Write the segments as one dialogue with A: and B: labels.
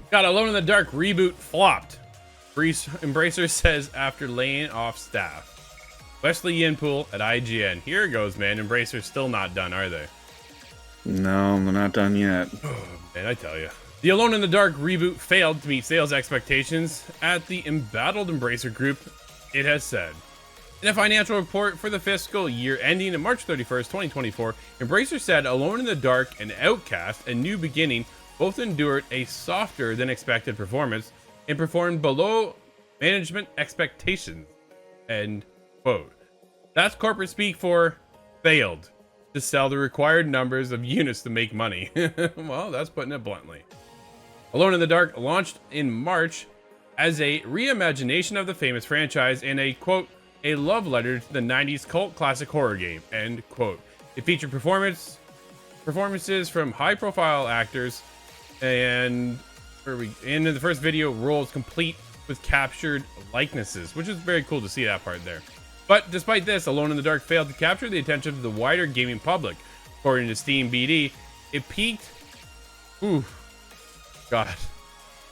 A: Got Alone in the Dark reboot flopped. Embracer says after laying off staff. Wesley Yinpool at IGN. Here it goes, man. Embracer's still not done, are they?
B: No, they're not done yet.
A: Oh, man, I tell you. The Alone in the Dark reboot failed to meet sales expectations at the embattled Embracer Group, it has said. In a financial report for the fiscal year ending on March 31st, 2024, Embracer said Alone in the Dark and Outcast, A New Beginning, both endured a softer than expected performance and performed below management expectations. End quote. That's corporate speak for failed to sell the required numbers of units to make money. Well, that's putting it bluntly. Alone in the Dark launched in March as a reimagination of the famous franchise and a quote, a love letter to the 90s cult classic horror game, end quote. It featured performances from high-profile actors, and in the first video, roles complete with captured likenesses, which is very cool to see that part there. But despite this, Alone in the Dark failed to capture the attention of the wider gaming public. According to Steam BD, it peaked. Ooh, God.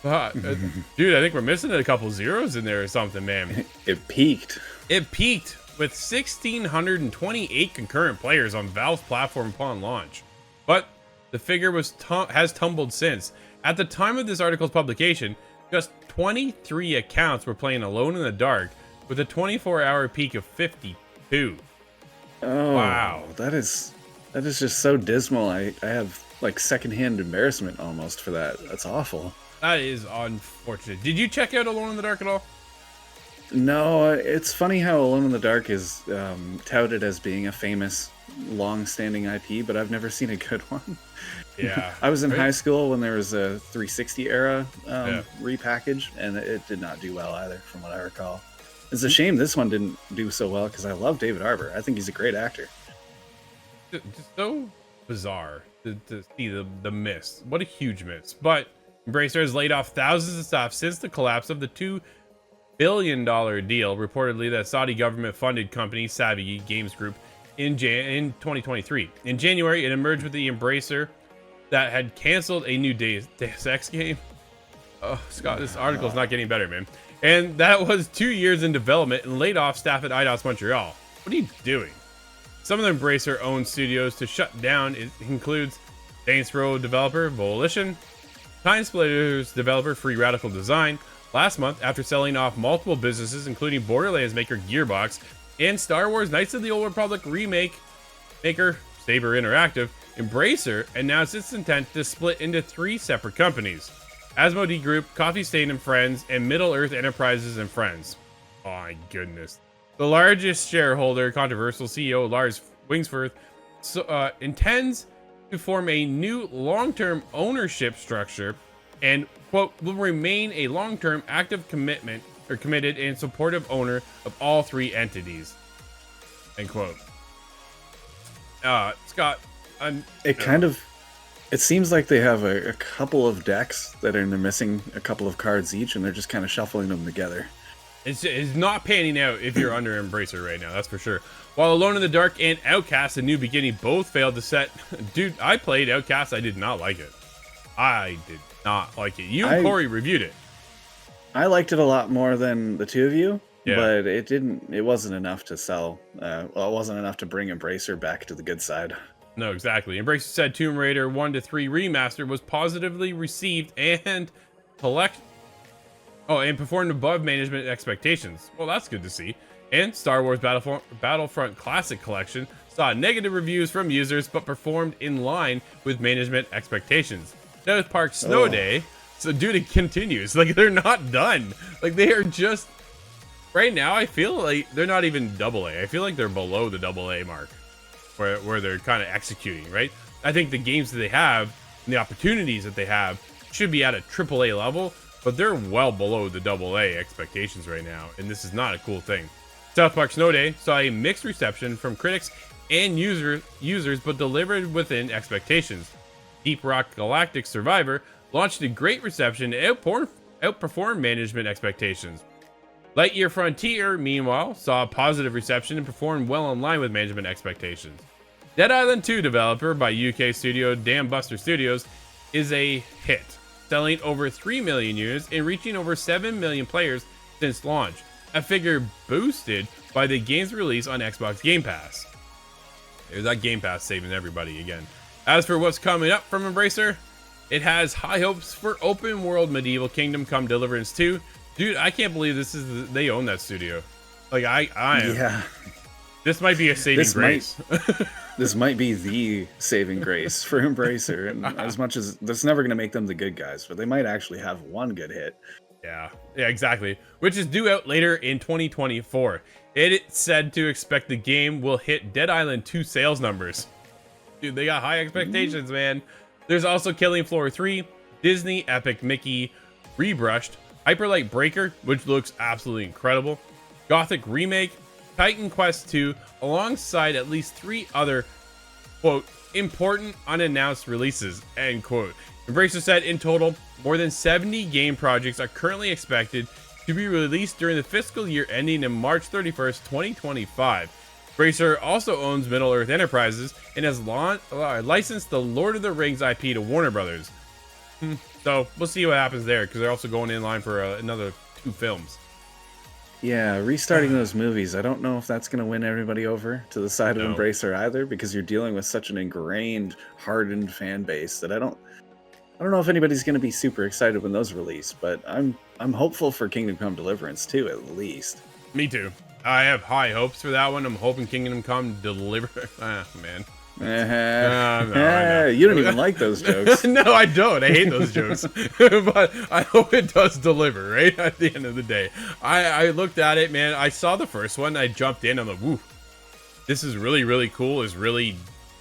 A: Dude, I think we're missing a couple zeros in there or something, man.
B: It peaked.
A: It peaked with 1,628 concurrent players on Valve's platform upon launch. But the figure has tumbled since. At the time of this article's publication, just 23 accounts were playing Alone in the Dark, with a 24-hour peak of 52.
B: Oh,
A: wow.
B: That is just so dismal. I have like secondhand embarrassment almost for that. That's awful.
A: That is unfortunate. Did you check out Alone in the Dark at all?
B: No, it's funny how Alone in the Dark is touted as being a famous, long-standing IP, but I've never seen a good one.
A: Yeah.
B: I was in high school when there was a 360 era repackage, and it did not do well either, from what I recall. It's a shame this one didn't do so well, because I love David Harbour. I think he's a great actor.
A: Just so bizarre to see the miss. What a huge miss. But Embracer has laid off thousands of staff since the collapse of the $2 billion deal, reportedly, that Saudi government-funded company Savvy Games Group in 2023. In January, it emerged with the Embracer that had canceled a new Deus Ex game. Oh, Scott, this article is not getting better, man. And that was 2 years in development and laid off staff at Eidolons Montreal. What are you doing? Some of the Embracer-owned studios to shut down includes Saints Row developer Volition, Time Splitters developer Free Radical Design. Last month, after selling off multiple businesses, including Borderlands maker Gearbox and Star Wars Knights of the Old Republic remake maker Saber Interactive, Embracer announced its intent to split into 3 separate companies: Asmodee Group, Coffee Stain and Friends, and Middle-earth Enterprises and Friends. Oh my goodness. The largest shareholder, controversial CEO Lars Wingsforth, intends to form a new long-term ownership structure and, quote, will remain a long-term active committed and supportive owner of all 3 entities, end quote. Scott,
B: it seems like they have a couple of decks that are missing a couple of cards each, and they're just kind of shuffling them together.
A: It's not panning out if you're under Embracer right now, that's for sure. While Alone in the Dark and Outcast: A New Beginning both failed to set... Dude, I played Outcast. I did not like it. I did not like it. You and Corey reviewed it.
B: I liked it a lot more than the two of you,
A: yeah.
B: But it wasn't enough to sell. It wasn't enough to bring Embracer back to the good side.
A: No, exactly. Embracer said Tomb Raider 1-3 Remaster was positively received and performed above management expectations. Well, that's good to see. And Star Wars Battlefront Classic Collection saw negative reviews from users, but performed in line with management expectations. South Park Snow Day, so dude, it continues. Like, they're not done. Like, they are just... Right now, I feel like they're not even AA. I feel like they're below the AA mark, where they're kind of executing, right? I think the games that they have and the opportunities that they have should be at a AAA level, but they're well below the AA expectations right now, and this is not a cool thing. South Park Snow Day saw a mixed reception from critics and users, but delivered within expectations. Deep Rock Galactic Survivor launched a great reception and outperformed management expectations. Lightyear Frontier, meanwhile, saw a positive reception and performed well in line with management expectations. Dead Island 2 developer by UK studio Dambuster Studios is a hit. selling over 3 million units and reaching over 7 million players since launch, a figure boosted by the game's release on Xbox Game Pass. There's that Game Pass saving everybody again. As for what's coming up from Embracer, it has high hopes for open world medieval Kingdom Come Deliverance 2. Dude, I can't believe this is they own that studio. Like
B: Yeah.
A: This might be a saving grace.
B: This might be the saving grace for Embracer. And as much as that's never going to make them the good guys, but they might actually have one good hit.
A: Yeah, exactly. Which is due out later in 2024. It said to expect the game will hit Dead Island 2 sales numbers. Dude, they got high expectations, man. There's also Killing Floor 3, Disney Epic Mickey Rebrushed, Hyper Light Breaker, which looks absolutely incredible, Gothic Remake, Titan Quest 2, alongside at least 3 other, quote, important unannounced releases, end quote. Embracer said in total, more than 70 game projects are currently expected to be released during the fiscal year ending in March 31st, 2025. Embracer also owns Middle-earth Enterprises and has licensed the Lord of the Rings IP to Warner Brothers. So we'll see what happens there, because they're also going in line for another 2 films.
B: Yeah, restarting those movies, I don't know if that's going to win everybody over to the side of Embracer either, because you're dealing with such an ingrained, hardened fan base that I don't know if anybody's going to be super excited when those release, but I'm hopeful for Kingdom Come Deliverance 2 at least.
A: Me too. I have high hopes for that one. I'm hoping Kingdom Come Deliver. Man.
B: No, you don't even like those jokes.
A: No, I don't. I hate those jokes. But I hope it does deliver, right? At the end of the day. I looked at it, man. I saw the first one. I jumped in. I'm like, woo. This is really, really cool. It's really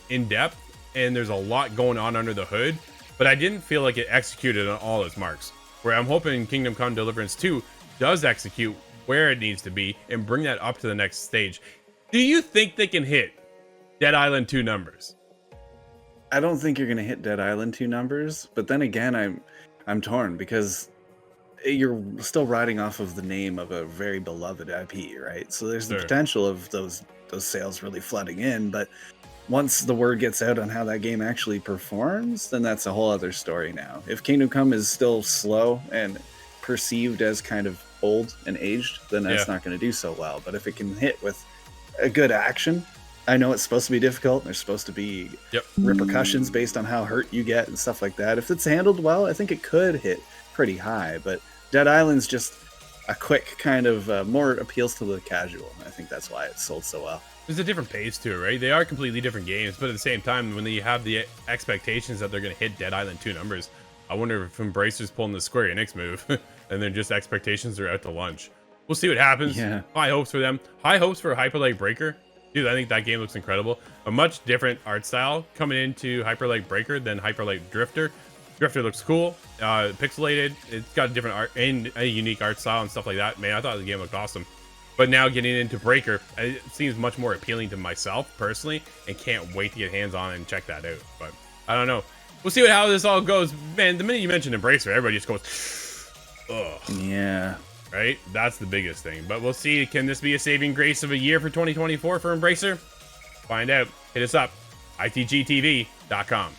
A: in-depth. And there's a lot going on under the hood. But I didn't feel like it executed on all its marks. Where I'm hoping Kingdom Come Deliverance 2 does execute where it needs to be and bring that up to the next stage. Do you think they can hit Dead Island 2 numbers?
B: I don't think you're going to hit Dead Island 2 numbers, but then again, I'm torn because you're still riding off of the name of a very beloved IP, right? So there's the potential of those sales really flooding in, but once the word gets out on how that game actually performs, then that's a whole other story now. If Kingdom Come is still slow and perceived as kind of old and aged, then that's not going to do so well. But if it can hit with a good action, I know it's supposed to be difficult. There's supposed to be repercussions based on how hurt you get and stuff like that. If it's handled well, I think it could hit pretty high. But Dead Island's just a quick kind of more appeals to the casual. I think that's why it sold so well.
A: There's a different pace to it, right? They are completely different games, but at the same time, when you have the expectations that they're going to hit Dead Island 2 numbers, I wonder if Embracer's pulling the Square Enix move, and then just expectations are out to lunch. We'll see what happens.
B: Yeah.
A: High hopes for them. High hopes for Hyper Light Breaker. Dude, I think that game looks incredible. A much different art style coming into Hyper Light Breaker than Hyper Light Drifter. Drifter looks cool, pixelated. It's got a different art and a unique art style and stuff like that. Man, I thought the game looked awesome. But now getting into Breaker, it seems much more appealing to myself personally, and can't wait to get hands on and check that out. But I don't know. We'll see how this all goes. Man, the minute you mention Embracer, everybody just goes, ugh.
B: Yeah.
A: Right? That's the biggest thing. But we'll see. Can this be a saving grace of a year for 2024 for Embracer? Find out. Hit us up. ITGTV.com.